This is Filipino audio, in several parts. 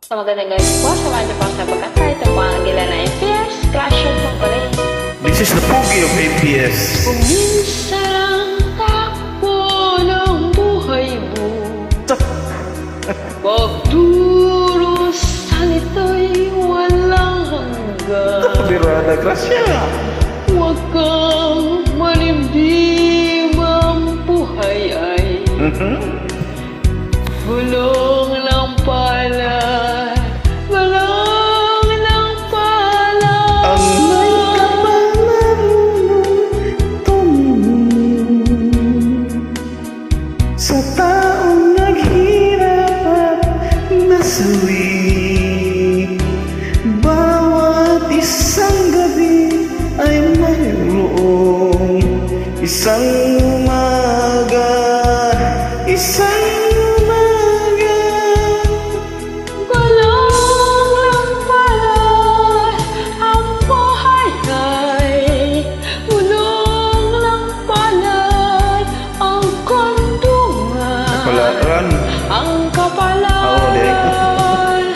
Sa magandang gabi po, samahan niyo po ako sa pagkakita. Ito po ang Agila na APS, Crush Your Chocolate. This is the Pogi of APS. Kung minsan ang takbo ng buhay mo, pagdurusan ito'y walang hanggan. Birada, Gracia. Huwag kang malimdim, ang buhay ay bulong ng palad, bulong ng palad. Ang may kapalan tumingin sa taong naghirap at nasawi. Bawat isang gabi ay mayroong isang umaga, isang Bulong ng palad, ang buhay ay bulong ng palad, ang kandungan, palaran. ang kapalaran,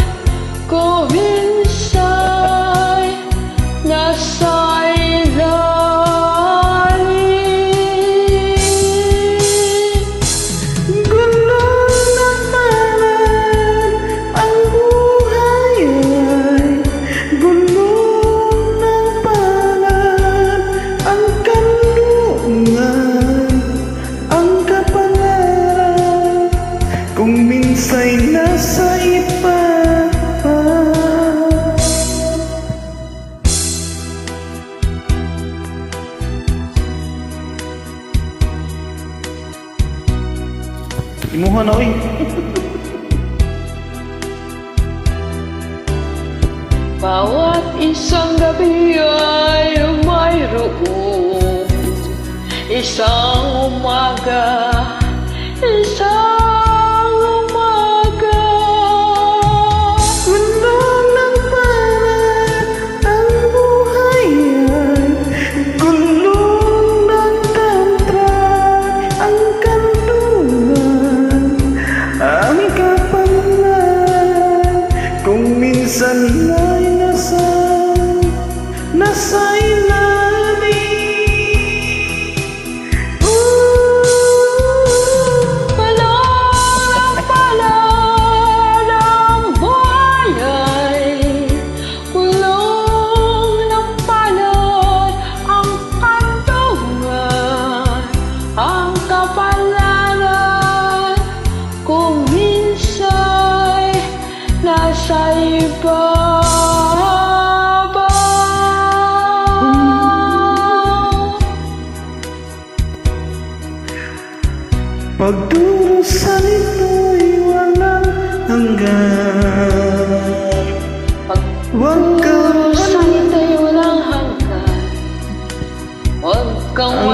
kung minsa'y nasa ilalim. Gulong ng palad, ang buhay ay gulong ng palad, ang kandungan, ang kapalaran, kung minsa'y nasa iba pa. Imuha na, oy. Bawat isang gabi ay mayroong isang umaga, isang umaga. Gulong ng palad, ang buhay ay gulong ng tantra, ang kandungan, ang kapalaran, kung minsan ay nasa ilalim. Bulong ng palad, ang buhay ay bulong ng palad, ang kandungan, ang kapalaran, kung minsa'y nasa ibabaw. Pagdurusan ito'y walang hanggan. Huwag kang Pagdurusan ito'y walang hanggan. Huwag kang ang